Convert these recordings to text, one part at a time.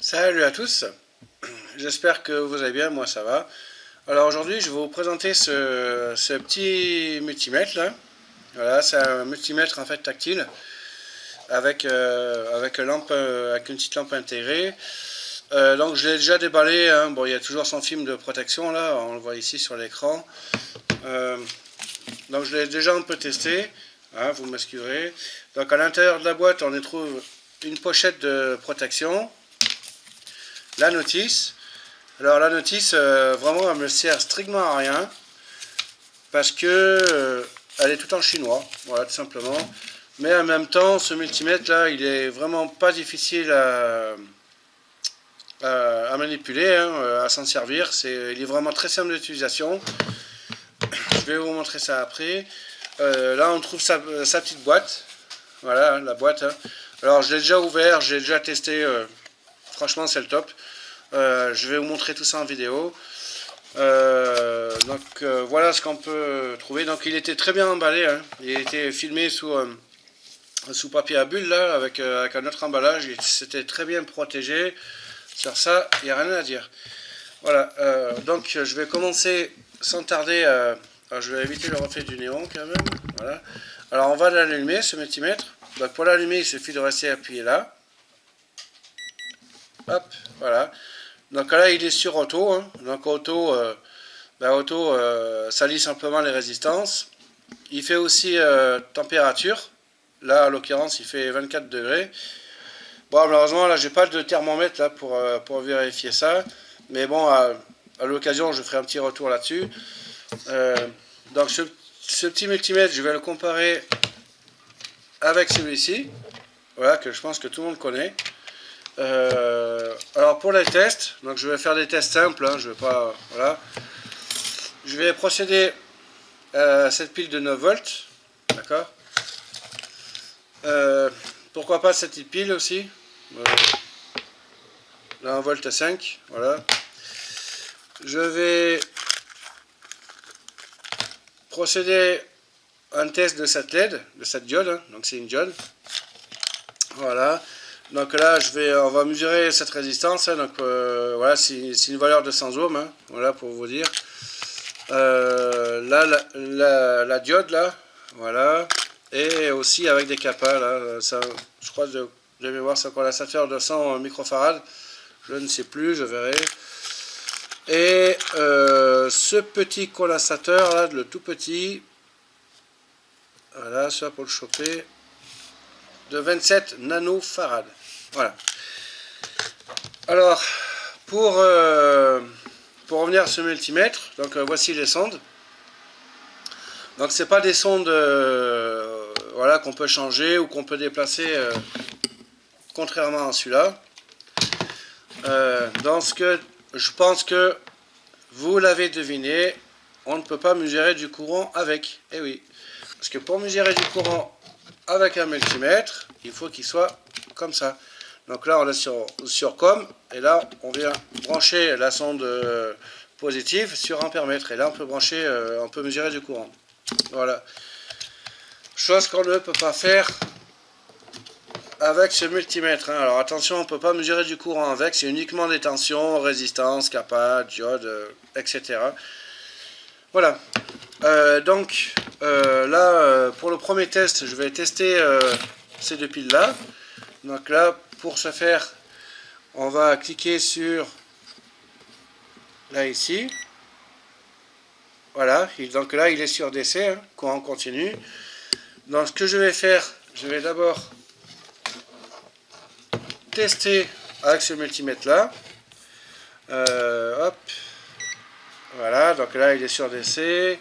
Salut à tous, j'espère que vous allez bien, moi ça va. Alors aujourd'hui je vais vous présenter ce petit multimètre là. Voilà, c'est un multimètre en fait tactile avec une petite lampe intégrée. Donc je l'ai déjà déballé, hein. Bon, il y a toujours son film de protection là, on le voit ici sur l'écran. Euh, donc je l'ai déjà un peu testé, hein, vous m'excuserez. Donc à l'intérieur de la boîte on y trouve une pochette de protection, la notice. Alors la notice, vraiment, elle me sert strictement à rien parce que elle est tout en chinois, voilà, tout simplement. Mais en même temps, ce multimètre là, il est vraiment pas difficile à manipuler, hein, à s'en servir. Il est vraiment très simple d'utilisation. Je vais vous montrer ça après. Là, on trouve sa petite boîte. Voilà, la boîte, hein. Alors, je l'ai déjà ouvert, j'ai déjà testé. Franchement, c'est le top. Je vais vous montrer tout ça en vidéo. Voilà ce qu'on peut trouver. Donc il était très bien emballé, hein. Il était filmé sous papier à bulles là, avec un autre emballage. C'était très bien protégé. Sur ça, il n'y a rien à dire. Voilà, donc je vais commencer sans tarder. Alors je vais éviter le reflet du néon quand même. Voilà. Alors on va l'allumer, ce multimètre. Donc pour l'allumer, il suffit de rester appuyé là. Hop, voilà. Donc là, il est sur auto, hein. Donc auto, ça lit simplement les résistances. Il fait aussi température. Là, en l'occurrence, il fait 24 degrés. Bon, malheureusement, là, j'ai pas de thermomètre là pour vérifier ça. Mais bon, à l'occasion, je ferai un petit retour là-dessus. Euh, donc, ce petit multimètre, je vais le comparer avec celui-ci. Voilà, que je pense que tout le monde connaît. Alors pour les tests, donc je vais faire des tests simples, hein, je vais pas, voilà. Je vais procéder à cette pile de 9 volts, d'accord. Pourquoi pas cette petite pile aussi, là 1 volt 5, voilà. Je vais procéder à un test de cette LED, de cette diode, hein, donc c'est une diode, voilà. Donc là, on va mesurer cette résistance, hein. Donc voilà, c'est une valeur de 100 ohms, hein, voilà pour vous dire. Là, la diode là, voilà, et aussi avec des capas là, ça, je crois de mémoire, c'est un condensateur de 100 microfarads, je ne sais plus, je verrai. Et ce petit condensateur là, le tout petit, voilà, ça pour le choper, de 27 nanofarads. Voilà. Alors, pour revenir à ce multimètre, donc voici les sondes. Donc c'est pas des sondes voilà, qu'on peut changer ou qu'on peut déplacer, contrairement à celui-là. Je pense que vous l'avez deviné, on ne peut pas mesurer du courant avec. Eh oui, parce que pour mesurer du courant avec un multimètre, il faut qu'il soit comme ça. Donc là on est sur COM, et là on vient brancher la sonde positive sur ampèremètre, et là on peut brancher, on peut mesurer du courant. Voilà. Chose qu'on ne peut pas faire avec ce multimètre, hein. Alors attention, on ne peut pas mesurer du courant avec, c'est uniquement des tensions, résistance, capa, diode, etc. Voilà. Là, pour le premier test, je vais tester ces deux piles là. Donc là, pour ce faire, on va cliquer sur là ici. Voilà, donc là il est sur DC, hein, courant continu. Donc ce que je vais faire, je vais d'abord tester avec ce multimètre là. Hop, voilà, donc là il est sur DC.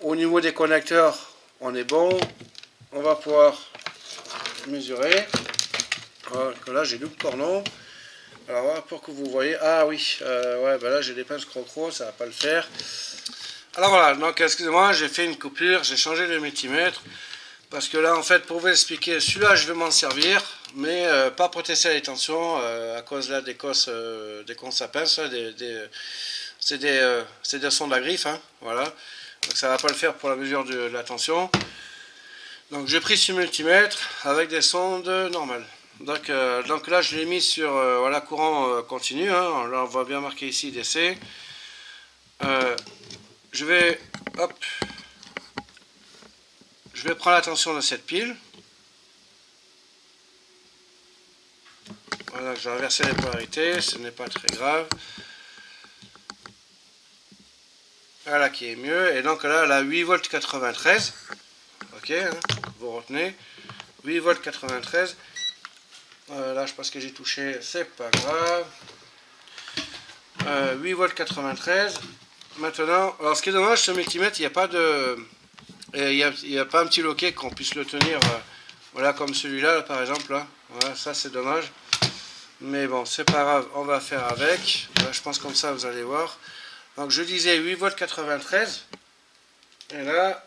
Au niveau des connecteurs, on est bon. On va pouvoir mesurer. Voilà, là j'ai double cornon. Alors voilà, pour que vous voyez. Ah oui, ouais, bah là j'ai des pinces crocro, ça va pas le faire. Alors voilà, donc excusez-moi, j'ai fait une coupure, j'ai changé le multimètre. Parce que là, en fait, pour vous expliquer, celui-là, je vais m'en servir, mais pas pour tester les tensions, à cause là des cosses à pince, c'est des sondes à griffe, hein, voilà. Donc ça va pas le faire pour la mesure de la tension. Donc j'ai pris ce multimètre avec des sondes normales. Donc là, je l'ai mis sur voilà, courant continu. Hein. Là, on voit bien marqué ici DC. Je vais prendre la tension de cette pile. Voilà, je vais inverser les polarités, ce n'est pas très grave. Voilà qui est mieux. Et donc là, elle a 8 volts 93. Ok, hein, vous retenez. 8 volts 93. Là, je pense que j'ai touché, c'est pas grave. 8 volts 93. Maintenant, alors ce qui est dommage, ce multimètre, il n'y a pas de... Il n'y a pas un petit loquet qu'on puisse le tenir, voilà, comme celui-là, par exemple. Là. Voilà, ça, c'est dommage. Mais bon, c'est pas grave, on va faire avec. Là, je pense comme ça, vous allez voir. Donc, je disais 8 volts 93. Et là,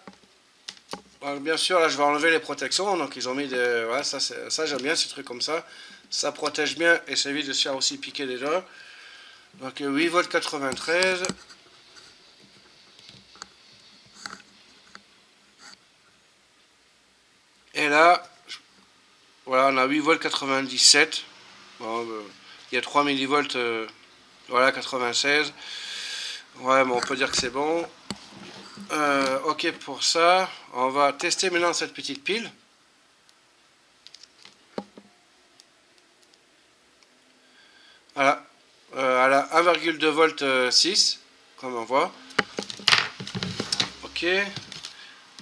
donc, bien sûr, là, je vais enlever les protections. Donc, ils ont mis des... Voilà, ça j'aime bien, ces trucs comme ça. Ça protège bien et ça évite de se faire aussi piquer les doigts. Donc, 8 volts 93. Et là, voilà, on a 8 volts 97. Bon, il y a 3 millivolts, voilà, 96. Ouais, bon, on peut dire que c'est bon. Ok pour ça. On va tester maintenant cette petite pile. Voilà. Elle a 1,2 volts 6, comme on voit. Ok.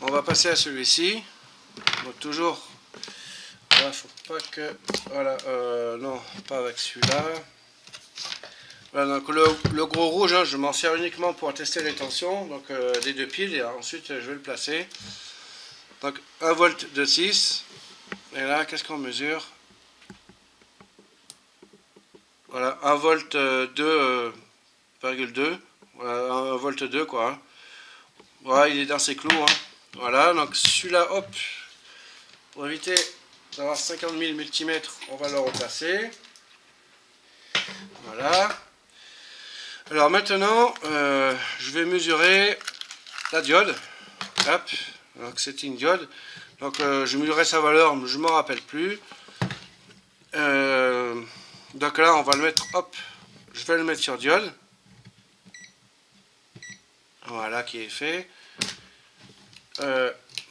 On va passer à celui-ci. Donc toujours. Voilà, faut pas que. Voilà. Non, pas avec celui-là. Voilà, donc le gros rouge, hein, je m'en sers uniquement pour tester les tensions donc, des deux piles et ensuite je vais le placer. Donc 1 volt de 6. Et là, qu'est-ce qu'on mesure? Voilà, 1 volt 2,2. Voilà, 1 volt 2 quoi. Hein. Voilà, il est dans ses clous. Hein. Voilà, donc celui-là, hop, pour éviter d'avoir 50 000 multimètres, on va le replacer. Voilà. Alors maintenant, je vais mesurer la diode. Hop, donc c'est une diode. Donc je mesurerai sa valeur, mais je ne m'en rappelle plus. Donc là, on va le mettre, hop, je vais le mettre sur diode. Voilà qui est fait.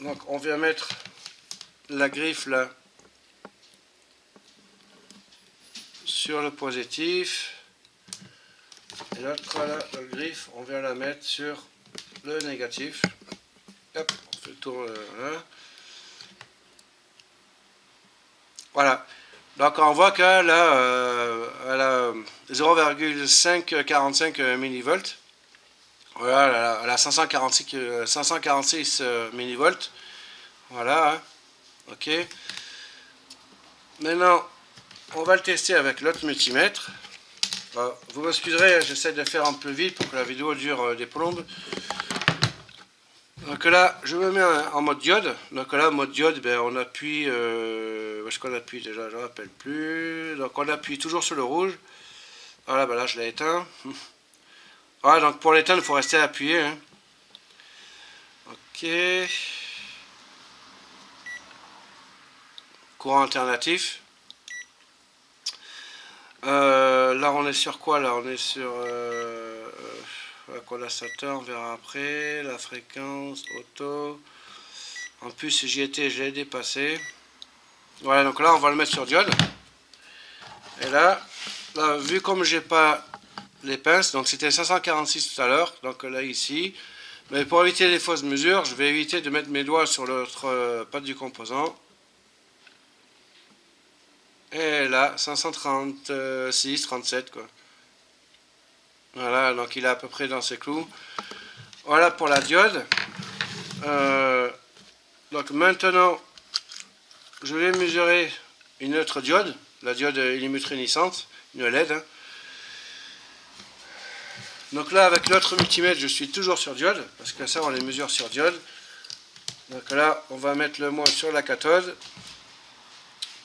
Donc on vient mettre la griffe là sur le positif. Et l'autre là, la griffe, on vient la mettre sur le négatif. Hop, on fait le tour là. Voilà. Donc on voit qu'elle a 0,545 millivolts. Voilà, elle a 546 millivolts. Voilà. Hein. Ok. Maintenant, on va le tester avec l'autre multimètre. Vous m'excuserez, j'essaie de faire un peu vite pour que la vidéo dure des plombes. Donc là, je me mets en mode diode. Donc là, mode diode, ben, on appuie... est-ce qu'on appuie déjà? Je ne me rappelle plus. Donc on appuie toujours sur le rouge. Voilà, ben là, je l'ai éteint. Voilà, donc pour l'éteindre, il faut rester appuyé. Hein. Ok. Courant alternatif. Là, on est sur quoi? Là, on est sur... le condensateur, on verra après. La fréquence, auto. En plus, j'y étais, j'ai dépassé. Voilà, donc là, on va le mettre sur diode. Et là, vu comme j'ai pas les pinces, donc c'était 546 tout à l'heure, donc là, ici. Mais pour éviter les fausses mesures, je vais éviter de mettre mes doigts sur l'autre patte du composant. Et là, 536, 37, quoi. Voilà, donc il est à peu près dans ses clous. Voilà pour la diode. Donc maintenant, je vais mesurer une autre diode, la diode illuminante, une LED. Hein. Donc là, avec l'autre multimètre, je suis toujours sur diode, parce que ça, on les mesure sur diode. Donc là, on va mettre le moins sur la cathode.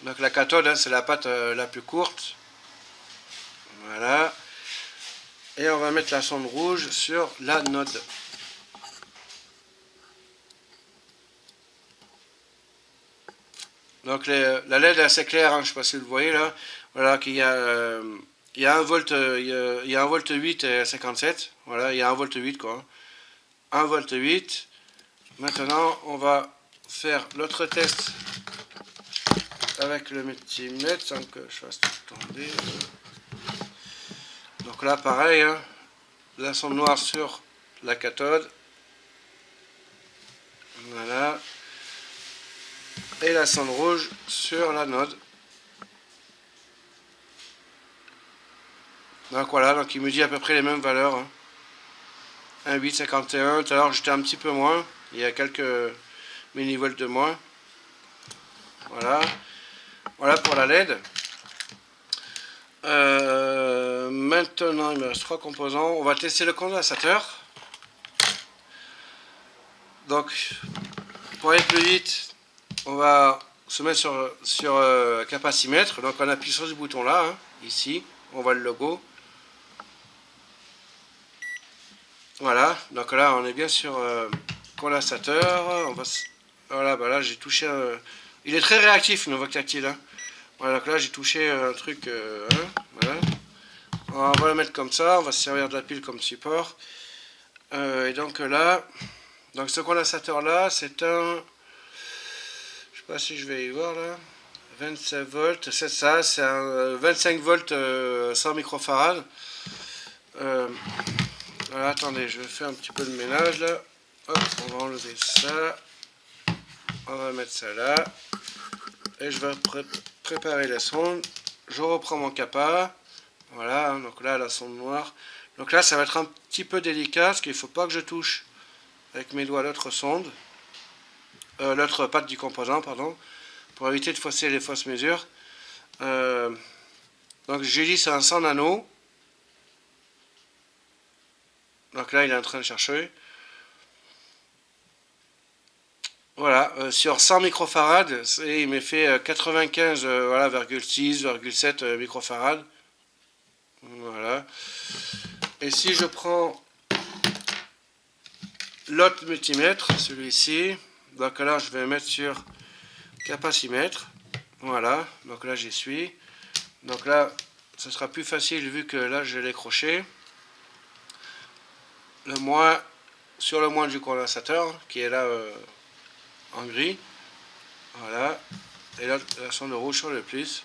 Donc la cathode, hein, c'est la patte la plus courte. Voilà. Et on va mettre la sonde rouge sur l'anode. Donc la LED est assez claire, hein, je ne sais pas si vous le voyez là. Voilà, il y a 1 volt, il y a 1 volt 8 et 57. Voilà, il y a 1 volt 8 quoi. 1 volt 8. Maintenant, on va faire l'autre test avec le multimètre sans que je fasse tout tomber. Donc là, pareil, hein, la sonde noire sur la cathode. Voilà. Et la sonde rouge sur l'anode. Donc voilà, donc il me dit à peu près les mêmes valeurs. Hein. 1,851, tout à l'heure j'étais un petit peu moins, il y a quelques millivolts de moins. Voilà, voilà pour la LED. Maintenant il me reste 3 composants, on va tester le condensateur. Donc pour aller plus vite, on va se mettre sur capacimètre, donc on appuie sur ce bouton là, hein, ici, on voit le logo. Voilà, donc là on est bien sur condensateur. Voilà, bah là j'ai touché. Il est très réactif, le Vox tactile. Hein. Voilà, donc là j'ai touché un truc. Hein, voilà. On va le mettre comme ça, on va se servir de la pile comme support. Et donc là, donc ce condensateur là, c'est un. Je sais pas si je vais y voir là. 27 volts, c'est ça, c'est un 25 volts 100 microfarad. Voilà, attendez, je vais faire un petit peu de ménage là. Hop, on va enlever ça. On va mettre ça là. Et je vais préparer la sonde. Je reprends mon capa. Voilà, donc là la sonde noire. Donc là ça va être un petit peu délicat parce qu'il ne faut pas que je touche avec mes doigts l'autre sonde. L'autre patte du composant, pardon. Pour éviter de fausser les fausses mesures. Donc j'ai dit c'est un 100 nano. Donc là il est en train de chercher. Voilà, sur 100 microfarad, il m'a fait 95, voilà, 6,7 microfarad. Voilà. Et si je prends l'autre multimètre, celui-ci, donc là je vais mettre sur capacimètre. Voilà, donc là j'y suis. Donc là, ce sera plus facile vu que là je l'ai croché. Le moins, sur le moins du condensateur, qui est là en gris. Voilà. Et là, la sonde rouge sur le plus.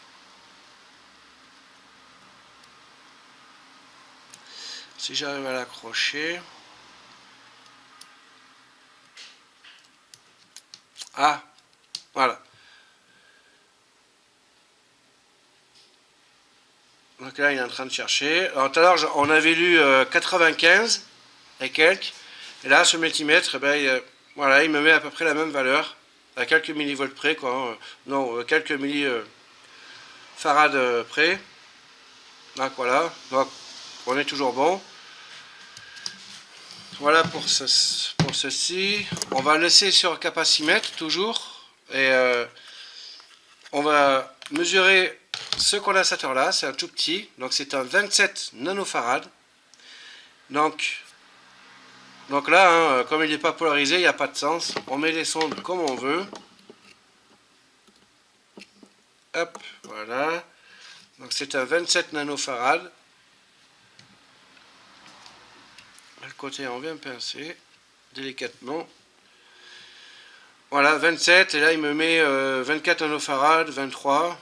Si j'arrive à l'accrocher. Ah, voilà. Donc là, il est en train de chercher. Alors, tout à l'heure, on avait lu 95 et quelques. Et là, ce multimètre, ben, voilà, il me met à peu près la même valeur. À quelques millivolts près, quoi. Non, quelques millifarad près. Donc voilà. Donc, on est toujours bon. Voilà pour ceci. On va laisser sur capacimètre toujours. Et on va mesurer ce condensateur là. C'est un tout petit. Donc c'est un 27 nanofarad. Donc là, hein, comme il n'est pas polarisé, il n'y a pas de sens. On met les sondes comme on veut. Hop, voilà. Donc c'est un 27 nanofarad. Le côté, on vient pincer délicatement. Voilà, 27, et là il me met 24 nanofarad, 23.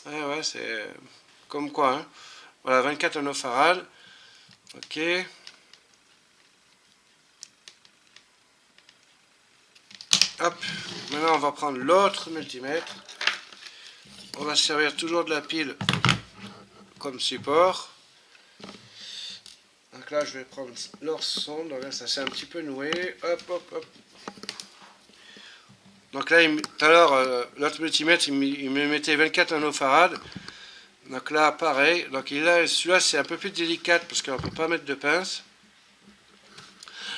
Ouais, c'est comme quoi. Hein. Voilà, 24 nanofarad. Ok. Hop, maintenant on va prendre l'autre multimètre. On va se servir toujours de la pile comme support. Donc là, je vais prendre leur sonde. Donc là, ça s'est un petit peu noué. Hop, hop, hop. Donc là, tout à l'heure, l'autre multimètre, il me mettait 24 nanofarad. Donc là, pareil. Donc celui-là, c'est un peu plus délicat parce qu'on ne peut pas mettre de pince.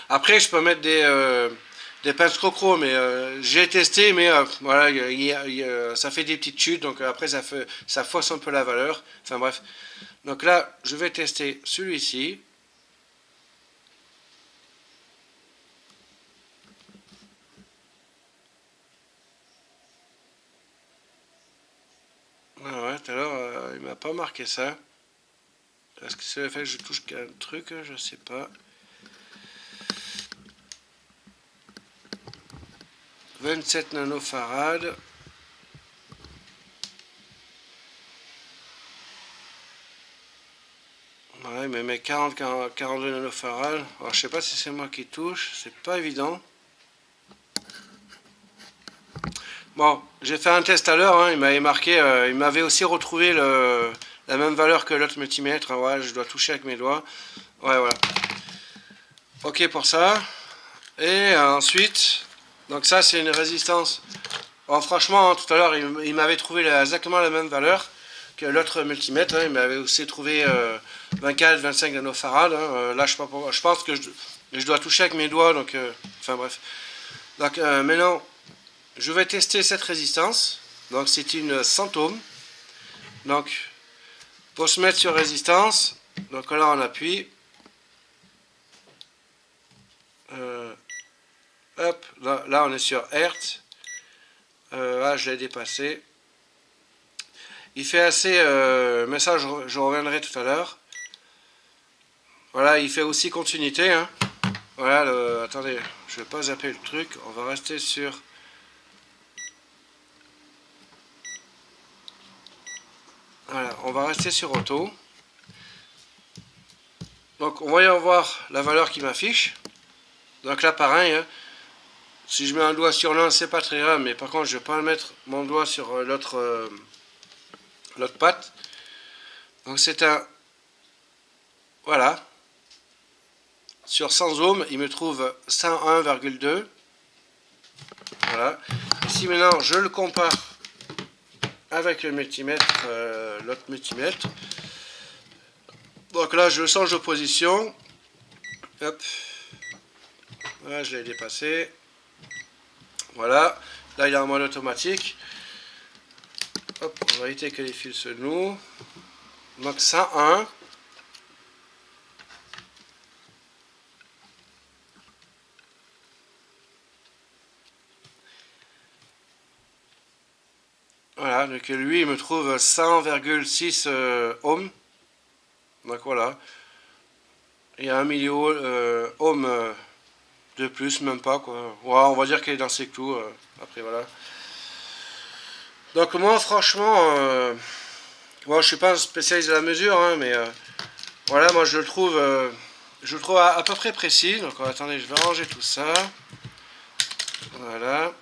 Après, je peux mettre des pinces crocro, mais j'ai testé, mais voilà, ça fait des petites chutes. Donc après, ça fausse un peu la valeur. Enfin bref. Donc là, je vais tester celui-ci. Hein. Tout à l'heure, il m'a pas marqué ça. Est-ce que c'est le fait que je touche qu'un truc? Je sais pas. 27 nanofarad. Ouais, il me met 42 nanofarad. Alors, je sais pas si c'est moi qui touche. C'est pas évident. Bon, j'ai fait un test à l'heure, hein, il m'avait marqué, il m'avait aussi retrouvé la même valeur que l'autre multimètre. Hein, ouais, je dois toucher avec mes doigts. Ouais, voilà. Ok pour ça. Et ensuite, donc ça c'est une résistance. Bon, franchement, hein, tout à l'heure, il m'avait trouvé exactement la même valeur que l'autre multimètre. Hein, il m'avait aussi trouvé 24-25 nanofarad. Hein, là, je pense que je dois toucher avec mes doigts. Donc, enfin bref. Donc maintenant. Je vais tester cette résistance. Donc c'est une 100 ohms. Donc pour se mettre sur résistance, donc là on appuie. Hop, là on est sur Hertz. Là je l'ai dépassé. Il fait assez, mais ça je reviendrai tout à l'heure. Voilà, il fait aussi continuité. Hein. Voilà, attendez, je ne vais pas zapper le truc. On va rester sur... Voilà, on va rester sur auto. Donc on va y voir la valeur qui m'affiche. Donc là pareil, hein, si je mets un doigt sur l'un, c'est pas très grave, mais par contre je vais pas mettre mon doigt sur l'autre patte. Donc c'est un... Voilà. Sur 100 ohms, il me trouve 101,2. Voilà. Ici maintenant, je le compare avec le multimètre, l'autre multimètre. Donc là, je change de position. Hop. Voilà, je l'ai dépassé. Voilà. Là, il est en mode automatique. Hop, on va éviter que les fils se nouent. Donc 101. Voilà, donc lui, il me trouve 100,6 ohms. Donc voilà. Il y a 1 million ohms de plus, même pas quoi. Ouais, on va dire qu'il est dans ses clous. Après voilà. Donc moi, franchement, bon, je suis pas un spécialiste de la mesure, hein, mais voilà, moi je le trouve à peu près précis. Donc attendez, je vais ranger tout ça. Voilà.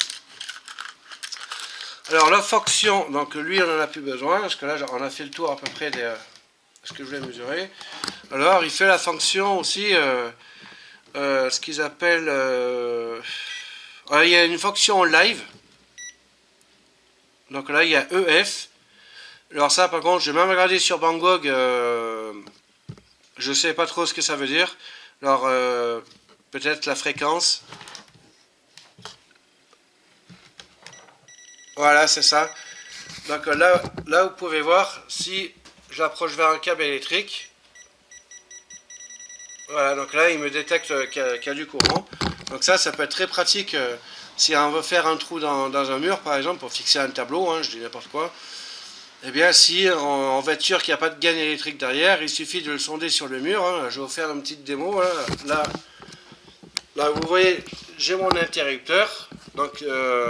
Alors la fonction, donc lui on en a plus besoin, parce que là on a fait le tour à peu près de ce que je voulais mesurer. Alors il fait la fonction aussi, ce qu'ils appellent, il y a une fonction live. Donc là il y a EF. Alors ça par contre, j'ai même regardé sur Banggood, je sais pas trop ce que ça veut dire. Alors peut-être la fréquence. Voilà, c'est ça. Donc là vous pouvez voir, si j'approche vers un câble électrique, voilà, donc là il me détecte qu'il y a du courant. Donc ça peut être très pratique si on veut faire un trou dans un mur par exemple, pour fixer un tableau, hein, je dis n'importe quoi. Eh bien si on veut être sûr qu'il n'y a pas de gaine électrique derrière, il suffit de le sonder sur le mur. Hein. Je vais vous faire une petite démo. Hein. Là vous voyez, j'ai mon interrupteur. Donc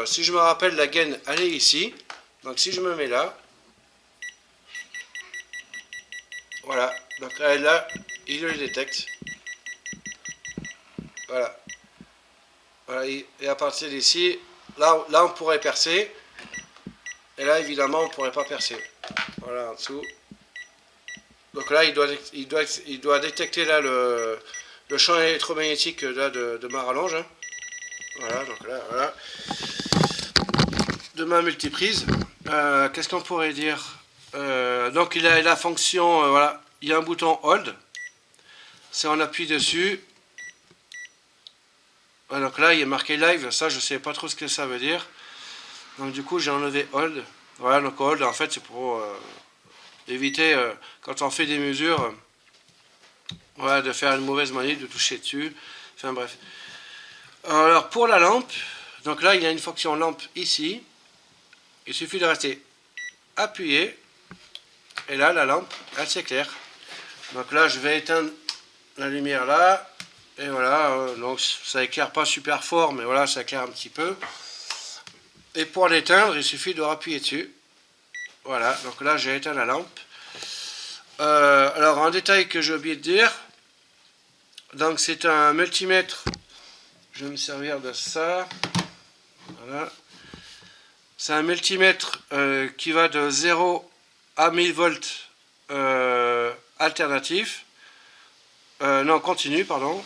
si je me rappelle, la gaine elle est ici. Donc si je me mets là, voilà, donc là il le détecte. Voilà. Voilà, et à partir d'ici, là on pourrait percer. Et là évidemment on ne pourrait pas percer. Voilà, en dessous. Donc là il doit détecter là le champ électromagnétique là, de ma rallonge. Hein. Voilà, donc là, voilà. De ma multiprise. Qu'est-ce qu'on pourrait dire? Donc il a la fonction, voilà, il y a un bouton hold. Si on appuie dessus, voilà, donc là il est marqué live, ça je sais pas trop ce que ça veut dire. Donc du coup j'ai enlevé hold. Voilà, donc hold en fait c'est pour éviter quand on fait des mesures, voilà, de faire une mauvaise manip, de toucher dessus. Enfin bref. Alors pour la lampe, donc là il y a une fonction lampe ici. Il suffit de rester appuyé. Et là, la lampe, elle s'éclaire. Donc là, je vais éteindre la lumière là. Et voilà, donc ça éclaire pas super fort, mais voilà, ça éclaire un petit peu. Et pour l'éteindre, il suffit de appuyer dessus. Voilà, donc là, j'ai éteint la lampe. Alors, un détail que j'ai oublié de dire. Donc, c'est un multimètre. Je vais me servir de ça. Voilà. C'est un multimètre qui va de 0 à 1000 volts alternatif. Non, continu, pardon.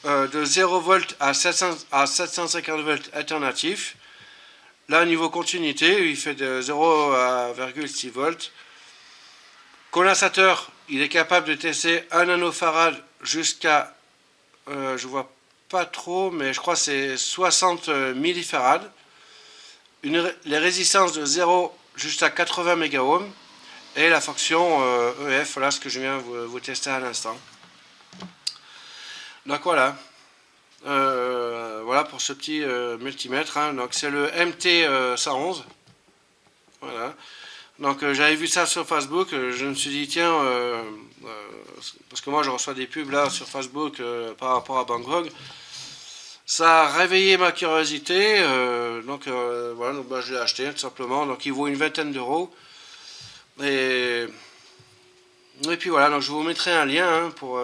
De 0 volts à 750 volts alternatif. Là, niveau continuité, il fait de 0 à 0,6 volts. Condensateur, il est capable de tester 1 nanofarad jusqu'à, je vois pas trop, mais je crois que c'est 60 millifarads. Les résistances de 0 jusqu'à 80 mégaohms. Et la fonction EF, voilà ce que je viens vous tester à l'instant. Donc voilà. Voilà pour ce petit multimètre. Hein. Donc c'est le MT111. Voilà. Donc j'avais vu ça sur Facebook. Je me suis dit tiens, parce que moi je reçois des pubs là sur Facebook par rapport à Bangkok. Ça a réveillé ma curiosité. Voilà, donc, je l'ai acheté tout simplement. Donc il vaut une vingtaine d'euros. Et puis voilà, donc je vous mettrai un lien hein, pour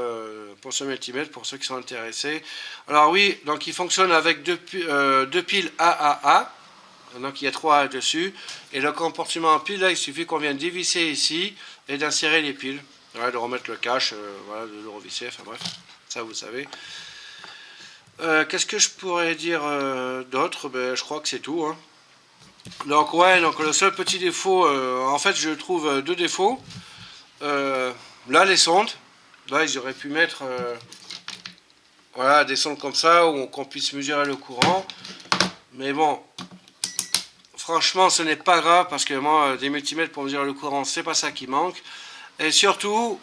ce multimètre pour ceux qui sont intéressés. Alors oui, donc il fonctionne avec deux piles AAA. Donc il y a 3 A dessus. Et le comportement en pile, là, il suffit qu'on vienne dévisser ici et d'insérer les piles. Voilà, de remettre le cache, voilà, de le revisser, enfin bref, ça vous savez. Qu'est-ce que je pourrais dire d'autre? Ben, je crois que c'est tout. Hein. Donc ouais, donc le seul petit défaut, en fait je trouve 2 défauts. Là les sondes, là ils auraient pu mettre voilà, des sondes comme ça où qu'on puisse mesurer le courant. Mais bon, franchement ce n'est pas grave parce que moi des multimètres pour mesurer le courant c'est pas ça qui manque. Et surtout,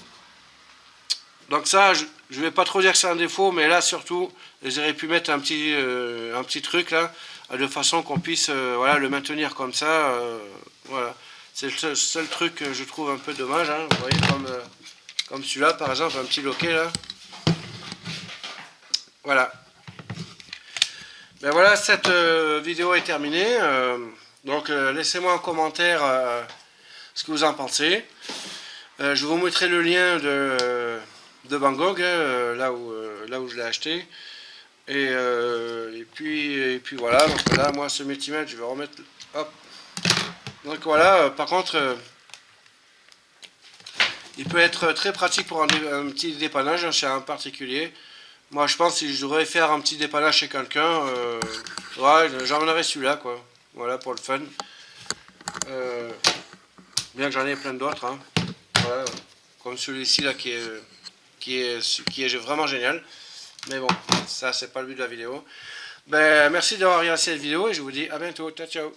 donc ça je vais pas trop dire que c'est un défaut, mais là surtout ils auraient pu mettre un petit truc là de façon qu'on puisse voilà, le maintenir comme ça. Voilà. C'est le seul truc que je trouve un peu dommage. Hein. Vous voyez, comme celui-là, par exemple, un petit loquet là. Voilà. Ben voilà, cette vidéo est terminée. Donc, laissez-moi en commentaire ce que vous en pensez. Je vous mettrai le lien de Bangkok, là où je l'ai acheté. Et puis voilà. Donc là, moi, ce multimètre, je vais remettre. Hop. Donc voilà, par contre, il peut être très pratique pour un petit dépannage chez un particulier. Moi je pense que si je devrais faire un petit dépannage chez quelqu'un, ouais, j'emmènerais celui-là quoi. Voilà pour le fun. Bien que j'en ai plein d'autres. Hein. Voilà, comme celui-ci là qui est vraiment génial. Mais bon, ça c'est pas le but de la vidéo. Ben, merci d'avoir regardé cette vidéo et je vous dis à bientôt. Ciao ciao.